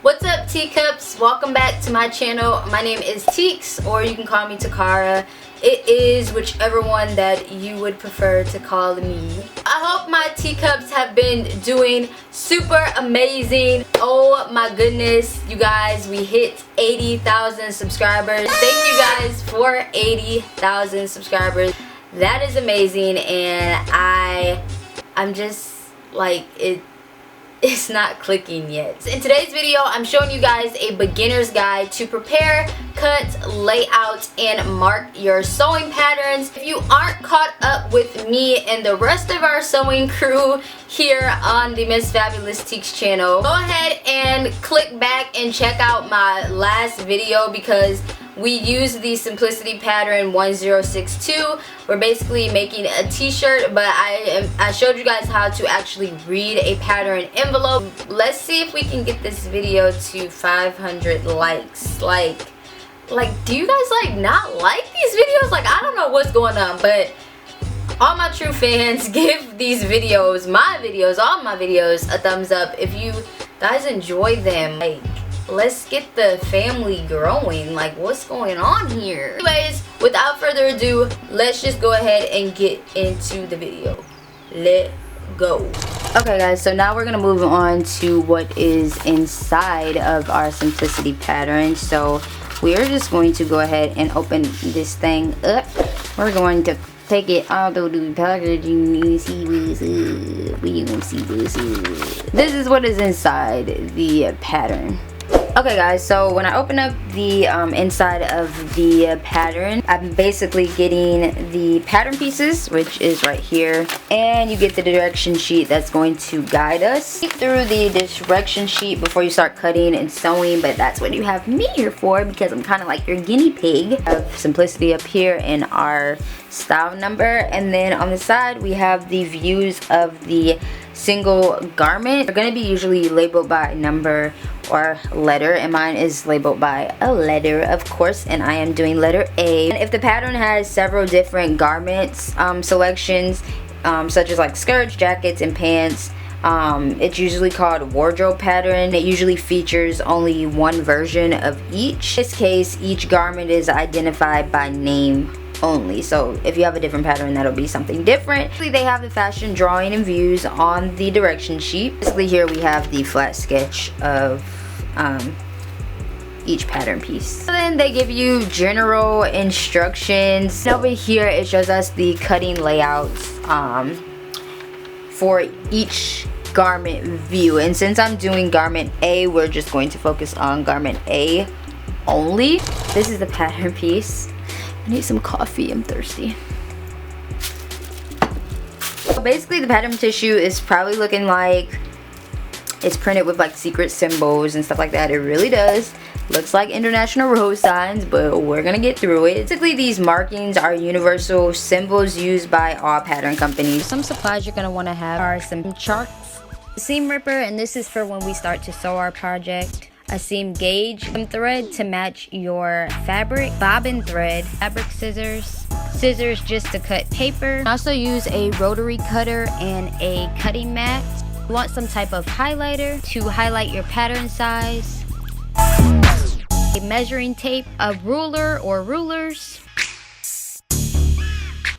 What's up, teacups? Welcome back to my channel. My name is TEEKS, or you can call me Takara. It is whichever one that you would prefer to call me. I hope my teacups have been doing super amazing. Oh my goodness, you guys, we hit 80,000 subscribers. Thank you guys for 80,000 subscribers. That is amazing, and I'm just like it's not clicking yet. In today's video, I'm showing you guys a beginner's guide to prepare, cut, lay out, and mark your sewing patterns. If you aren't caught up with me and the rest of our sewing crew here on the Miss Fabulous Teeks channel, go ahead and click back and check out my last video because we use the simplicity pattern 1062. We're basically making a t-shirt, but I showed you guys how to actually read a pattern envelope. Let's see if we can get this video to 500 likes. Like do you guys not like these videos? I don't know what's going on, but all my true fans, give these videos, all my videos, a thumbs up if you guys enjoy them. Let's get the family growing. What's going on here? Anyways, without further ado, let's just go ahead and get into the video. Let's go. Okay guys, so now we're gonna move on to what is inside of our simplicity pattern. So we're just going to go ahead and open this thing up. We're going to take it out of the packaging. You see what's up. We gonna see what's up. This is what is inside the pattern. Okay guys, so when I open up the inside of the pattern, I'm basically getting the pattern pieces, which is right here, and you get the direction sheet that's going to guide us through the direction sheet before you start cutting and sewing. But that's what you have me here for, because I'm kind of like your guinea pig. I have simplicity up here in our style number, and then on the side we have the views of the single garment. They're going to be usually labeled by number or letter, and mine is labeled by a letter, of course, and I am doing letter A. And if the pattern has several different garments selections, such as skirts, jackets, and pants, it's usually called wardrobe pattern. It usually features only one version of each. In this case, each garment is identified by name only. So if you have a different pattern, that'll be something different. They have the fashion drawing and views on the direction sheet. Basically here we have the flat sketch of each pattern piece. So then they give you general instructions. And over here it shows us the cutting layouts for each garment view, and since I'm doing garment A, we're just going to focus on garment A only. This is the pattern piece. I need some coffee, I'm thirsty. So basically the pattern tissue is probably looking like it's printed with secret symbols and stuff like that. It really does. Looks like international road signs, but we're gonna get through it. Basically these markings are universal symbols used by all pattern companies. Some supplies you're gonna wanna have are some charts, a seam ripper, and this is for when we start to sew our project. A seam gauge, some thread to match your fabric, bobbin thread, fabric scissors, scissors just to cut paper. Also use a rotary cutter and a cutting mat. You want some type of highlighter to highlight your pattern size, a measuring tape, a ruler or rulers,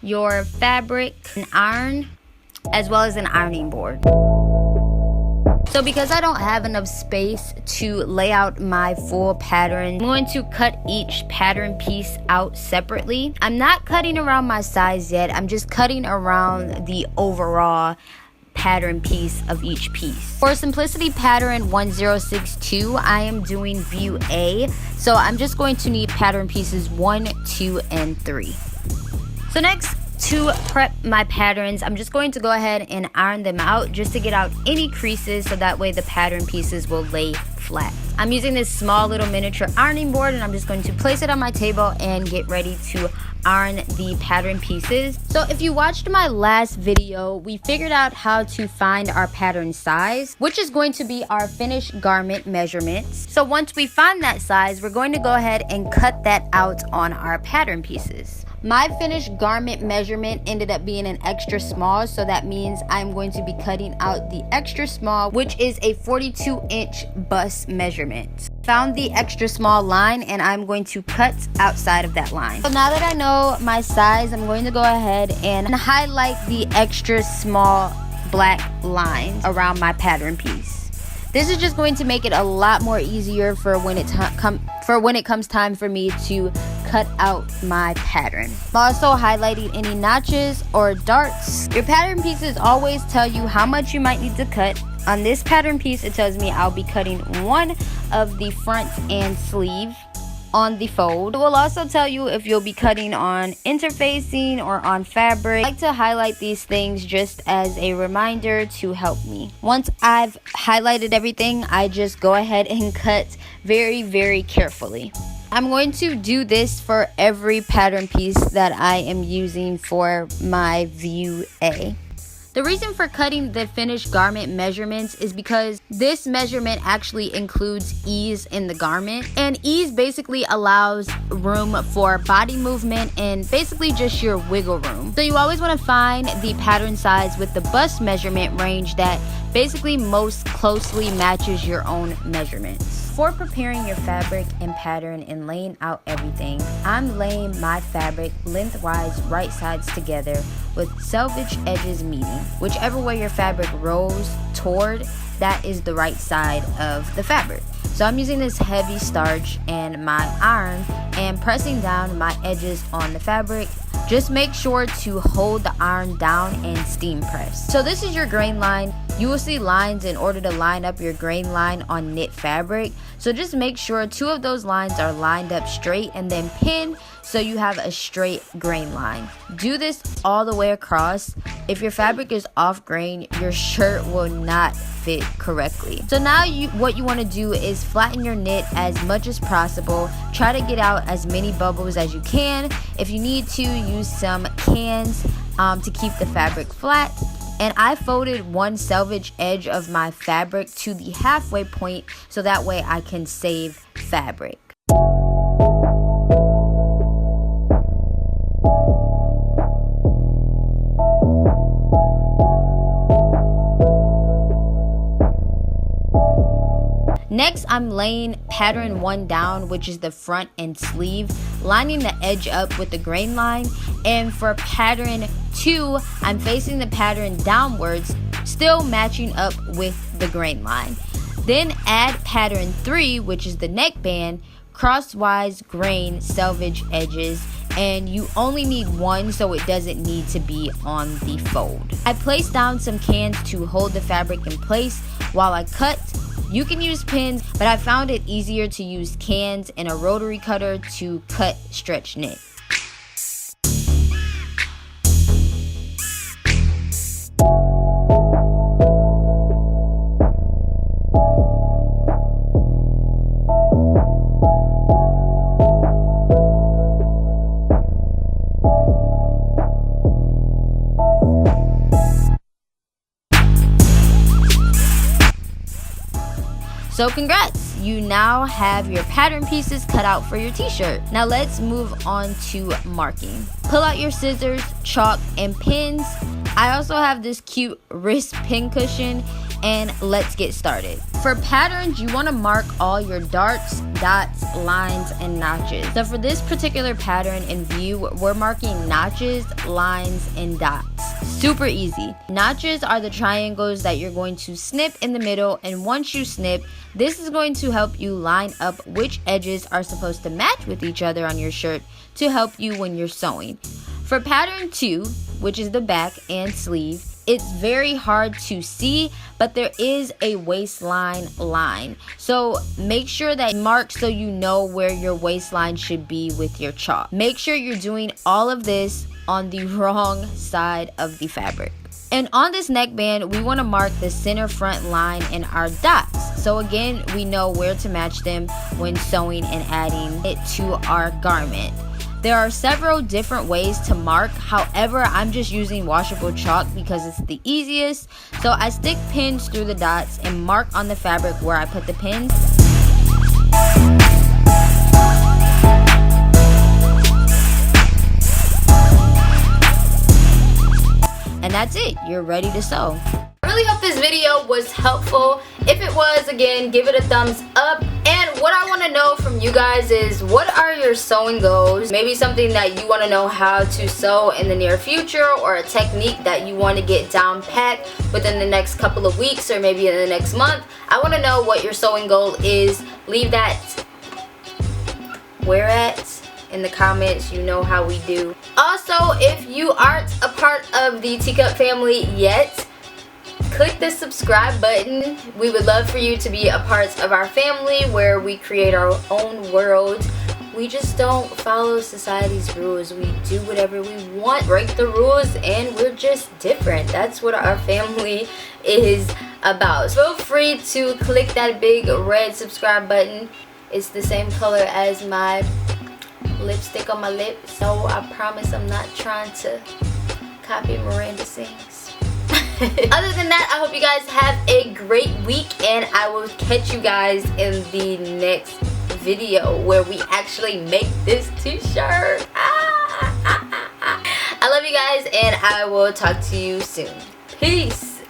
your fabric, an iron, as well as an ironing board. So because I don't have enough space to lay out my full pattern, I'm going to cut each pattern piece out separately. I'm not cutting around my size yet. I'm just cutting around the overall pattern piece of each piece. For simplicity pattern 1062, I am doing view A. So I'm just going to need pattern pieces 1, 2, and 3. So next, to prep my patterns, I'm just going to go ahead and iron them out just to get out any creases, so that way the pattern pieces will lay flat. I'm using this small little miniature ironing board, and I'm just going to place it on my table and get ready to iron the pattern pieces. So if you watched my last video, we figured out how to find our pattern size, which is going to be our finished garment measurements. So once we find that size, we're going to go ahead and cut that out on our pattern pieces. My finished garment measurement ended up being an extra small, so that means I'm going to be cutting out the extra small, which is a 42-inch bust measurement. Found the extra small line and I'm going to cut outside of that line. So now that I know my size, I'm going to go ahead and highlight the extra small black lines around my pattern piece. This is just going to make it a lot more easier for when it comes time for me to cut out my pattern. I'm also highlighting any notches or darts. Your pattern pieces always tell you how much you might need to cut. On this pattern piece, it tells me I'll be cutting one of the front and sleeve on the fold. It will also tell you if you'll be cutting on interfacing or on fabric. I like to highlight these things just as a reminder to help me. Once I've highlighted everything, I just go ahead and cut very, very carefully. I'm going to do this for every pattern piece that I am using for my view A. The reason for cutting the finished garment measurements is because this measurement actually includes ease in the garment, and ease basically allows room for body movement and basically just your wiggle room. So you always want to find the pattern size with the bust measurement range that basically most closely matches your own measurements. For preparing your fabric and pattern and laying out everything, I'm laying my fabric lengthwise right sides together with selvage edges meeting. Whichever way your fabric rolls toward, that is the right side of the fabric. So I'm using this heavy starch and my iron and pressing down my edges on the fabric. Just make sure to hold the iron down and steam press. So this is your grain line. You will see lines in order to line up your grain line on knit fabric. So just make sure 2 of those lines are lined up straight and then pin so you have a straight grain line. Do this all the way across. If your fabric is off grain, your shirt will not fit correctly. So now what you want to do is flatten your knit as much as possible. Try to get out as many bubbles as you can. If you need to, use some cans to keep the fabric flat. And I folded one selvage edge of my fabric to the halfway point so that way I can save fabric. Next, I'm laying pattern 1 down, which is the front and sleeve, lining the edge up with the grain line. And for pattern 2, I'm facing the pattern downwards, still matching up with the grain line. Then add pattern 3, which is the neckband, crosswise grain selvage edges, and you only need 1 so it doesn't need to be on the fold. I placed down some cans to hold the fabric in place while I cut. You can use pins, but I found it easier to use cans and a rotary cutter to cut stretch knit. So congrats, you now have your pattern pieces cut out for your t-shirt. Now let's move on to marking. Pull out your scissors, chalk, and pins. I also have this cute wrist pin cushion, and let's get started. For patterns, you want to mark all your darts, dots, lines, and notches. So for this particular pattern in view, we're marking notches, lines, and dots. Super easy. Notches are the triangles that you're going to snip in the middle, and once you snip, this is going to help you line up which edges are supposed to match with each other on your shirt to help you when you're sewing. For pattern 2, which is the back and sleeve, it's very hard to see, but there is a waistline line. So make sure that mark so you know where your waistline should be with your chalk. Make sure you're doing all of this on the wrong side of the fabric. And on this neckband, we want to mark the center front line and our dots. So again, we know where to match them when sewing and adding it to our garment. There are several different ways to mark. However, I'm just using washable chalk because it's the easiest. So I stick pins through the dots and mark on the fabric where I put the pins. that's it. You're ready to sew. I really hope this video was helpful. If it was, again, give it a thumbs up. And what I want to know from you guys is, what are your sewing goals? Maybe something that you want to know how to sew in the near future, or a technique that you want to get down pat within the next couple of weeks, or maybe in the next month. I want to know what your sewing goal is. Leave that where at in the comments. You know how we do. Also, if you aren't a part of the Teacup family yet, click the subscribe button. We would love for you to be a part of our family, where we create our own world. We just don't follow society's rules. We do whatever we want, break the rules, and we're just different. That's what our family is about. Feel free to click that big red subscribe button. It's the same color as my lipstick on my lip, so I promise I'm not trying to copy Miranda Sings. Other than that, I hope you guys have a great week, and I will catch you guys in the next video where we actually make this t-shirt. I love you guys, and I will talk to you soon. Peace.